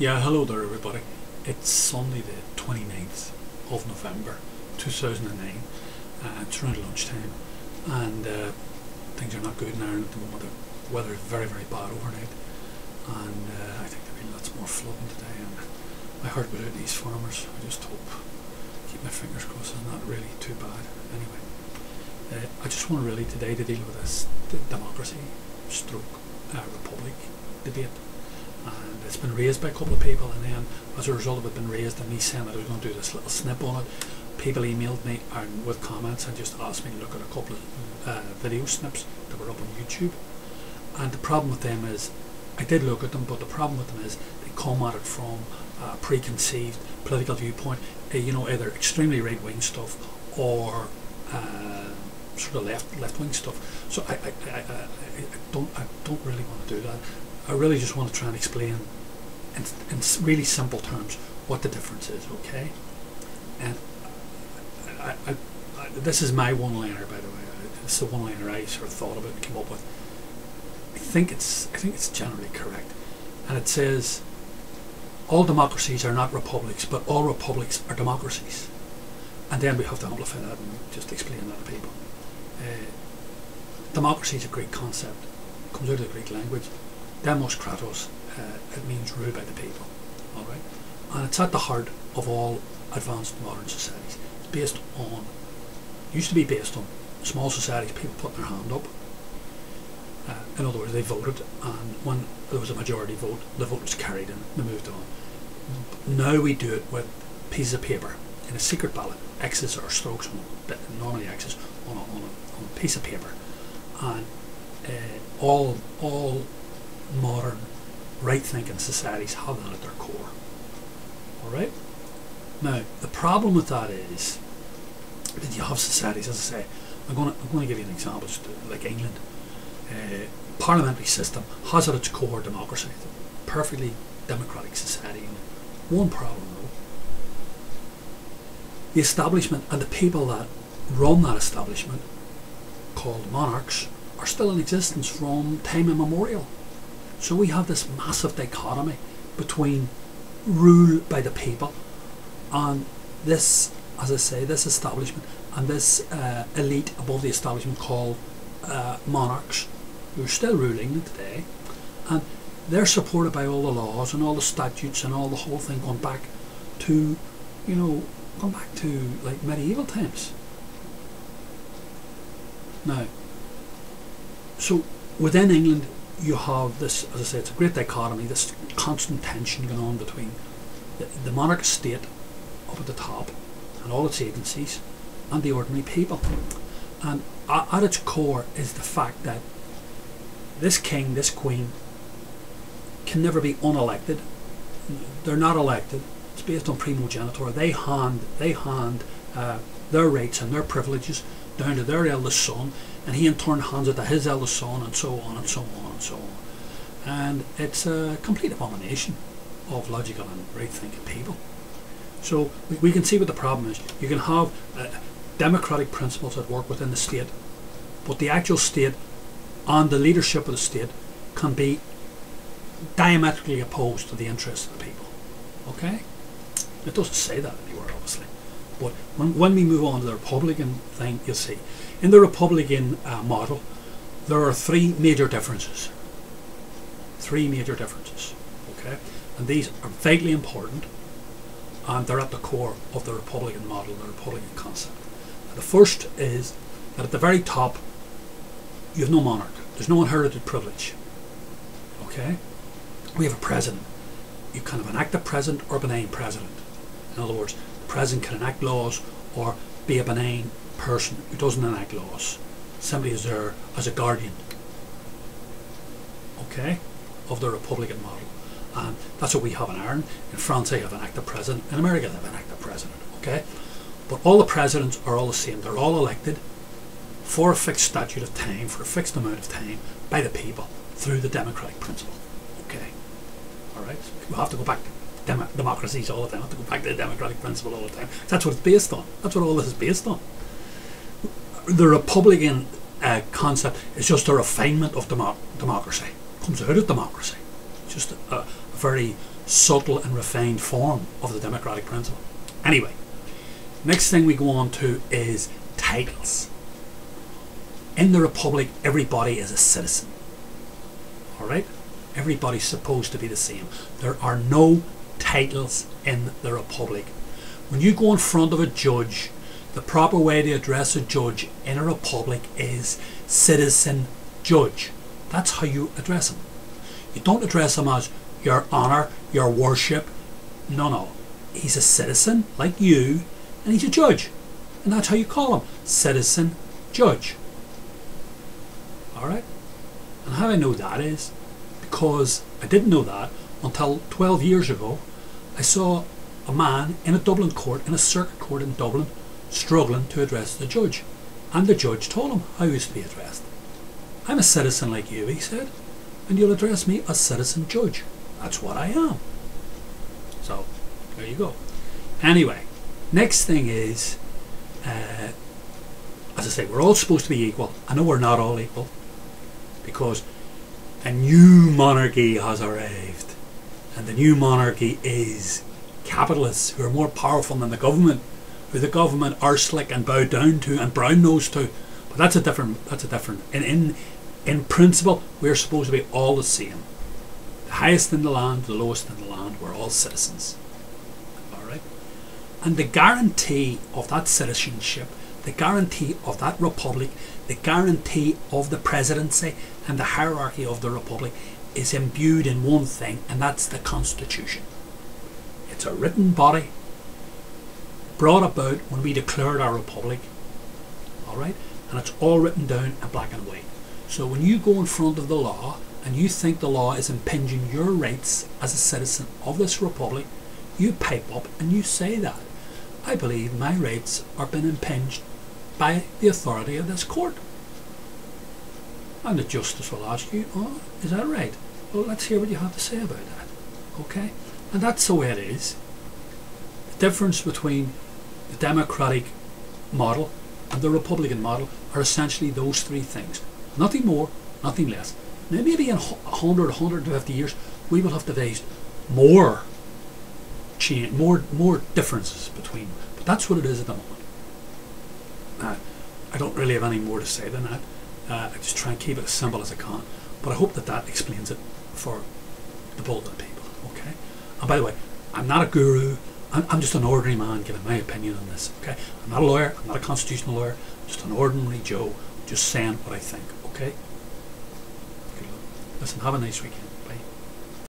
Yeah, hello there everybody. It's Sunday the 29th of November 2009. It's around lunchtime and things are not good in Ireland at the moment. The weather is very, very bad overnight and I think there'll be lots more flooding today, and my heart goes out to these farmers. I just hope, keep my fingers crossed, it's not really too bad. Anyway, I just want really today to deal with this democracy stroke republic debate. And it's been raised by a couple of people, and then as a result of it being raised and me saying that I was going to do this little snip on it, people emailed me and with comments and just asked me to look at a couple of video snips that were up on YouTube. And the problem with them is, I did look at them, but the problem with them is they come at it from a preconceived political viewpoint, you know, either extremely right-wing stuff or sort of left-wing stuff. So I don't really want to do that. I really just want to try and explain in really simple terms what the difference is, okay? And this is my one-liner, by the way. It's the one-liner I sort of thought about and came up with. I think it's generally correct, and it says all democracies are not republics, but all republics are democracies. And then we have to amplify that and just explain that to people. Democracy is a Greek concept. It comes out of the Greek language. Demos kratos, it means ruled by the people, alright? And it's at the heart of all advanced modern societies. It's based on, used to be based on small societies, people putting their hand up. In other words, they voted, and when there was a majority vote, the vote was carried and they moved on. Now we do it with pieces of paper in a secret ballot, X's or strokes, normally X's, on a piece of paper. And all modern right-thinking societies have that at their core. Alright? Now, the problem with that is that you have societies, as I say, I'm going to give you an example, just like England. Parliamentary system has at its core democracy. It's a perfectly democratic society. One problem though, the establishment and the people that run that establishment, called monarchs, are still in existence from time immemorial. So we have this massive dichotomy between rule by the people and this, as I say, this establishment and this elite above the establishment called monarchs, who are still ruling today, and they're supported by all the laws and all the statutes and all the whole thing going back to, you know, going back to like medieval times. Now, so within England you have this, as I say, it's a great dichotomy, this constant tension going on between the monarch state up at the top and all its agencies and the ordinary people. And at its core is the fact that this king, this queen, can never be unelected. They're not elected. It's based on primogeniture. They hand their rights and their privileges down to their eldest son, and he in turn hands it to his eldest son, and so on and so on and so on. And it's a complete abomination of logical and right-thinking people. So we can see what the problem is. You can have democratic principles at work within the state, but the actual state and the leadership of the state can be diametrically opposed to the interests of the people. Okay? It doesn't say that anywhere, obviously. But when we move on to the Republican thing, you'll see. In the Republican model, there are three major differences. Three major differences. Okay? And these are vitally important, and they're at the core of the Republican model, the Republican concept. And the first is that at the very top, you have no monarch. There's no inherited privilege. Okay? We have a president. You can have an active president or a benign president. In other words, the president can enact laws or be a benign person who doesn't enact laws. Simply is there as a guardian, okay, of the Republican model. And that's what we have in Ireland. In France they have an active president. In America they have an active president. Okay? But all the presidents are all the same. They're all elected for a fixed statute of time, for a fixed amount of time, by the people, through the democratic principle. Okay? Alright? We have to go back to democracies all the time. We have to go back to the democratic principle all the time. That's what it's based on. That's what all this is based on. The Republican concept is just a refinement of democracy. It comes out of democracy. It's just a very subtle and refined form of the democratic principle. Anyway, next thing we go on to is titles. In the Republic, everybody is a citizen. Alright? Everybody's supposed to be the same. There are no titles in the Republic. When you go in front of a judge, the proper way to address a judge in a republic is citizen judge. That's how you address him. You don't address him as your honour, your worship. No. He's a citizen like you, and he's a judge. And that's how you call him. Citizen judge. Alright? And how I know that is because I didn't know that until 12 years ago. I saw a man in a Dublin court, in a circuit court in Dublin, struggling to address the judge. And the judge told him how he was to be addressed. I'm a citizen like you, he said, and you'll address me as citizen judge. That's what I am. So, there you go. Anyway, next thing is, as I say, we're all supposed to be equal. I know we're not all equal, because a new monarchy has arrived. And the new monarchy is capitalists who are more powerful than the government, who the government are slick and bow down to and brown nose to. But that's a different. In principle, we're supposed to be all the same. The highest in the land, the lowest in the land, we're all citizens. Alright? And the guarantee of that citizenship, the guarantee of that republic, the guarantee of the presidency and the hierarchy of the republic is imbued in one thing, and that's the Constitution. It's a written body brought about when we declared our republic. Alright? And it's all written down in black and white. So when you go in front of the law and you think the law is impinging your rights as a citizen of this republic, you pipe up and you say that. I believe my rights are being impinged by the authority of this court. And the justice will ask you, oh, is that right? Well, let's hear what you have to say about that. Okay? And that's the way it is. The difference between the democratic model and the Republican model are essentially those three things. Nothing more, nothing less. Now maybe in 100, 150 years we will have devised more change, more differences between. But that's what it is at the moment. I don't really have any more to say than that. I just try and keep it as simple as I can. But I hope that that explains it for the bulk of the people. Okay? And by the way, I'm not a guru. I'm just an ordinary man giving my opinion on this. Okay? I'm not a lawyer. I'm not a constitutional lawyer. I'm just an ordinary Joe, just saying what I think. Okay? Good luck. Listen, have a nice weekend.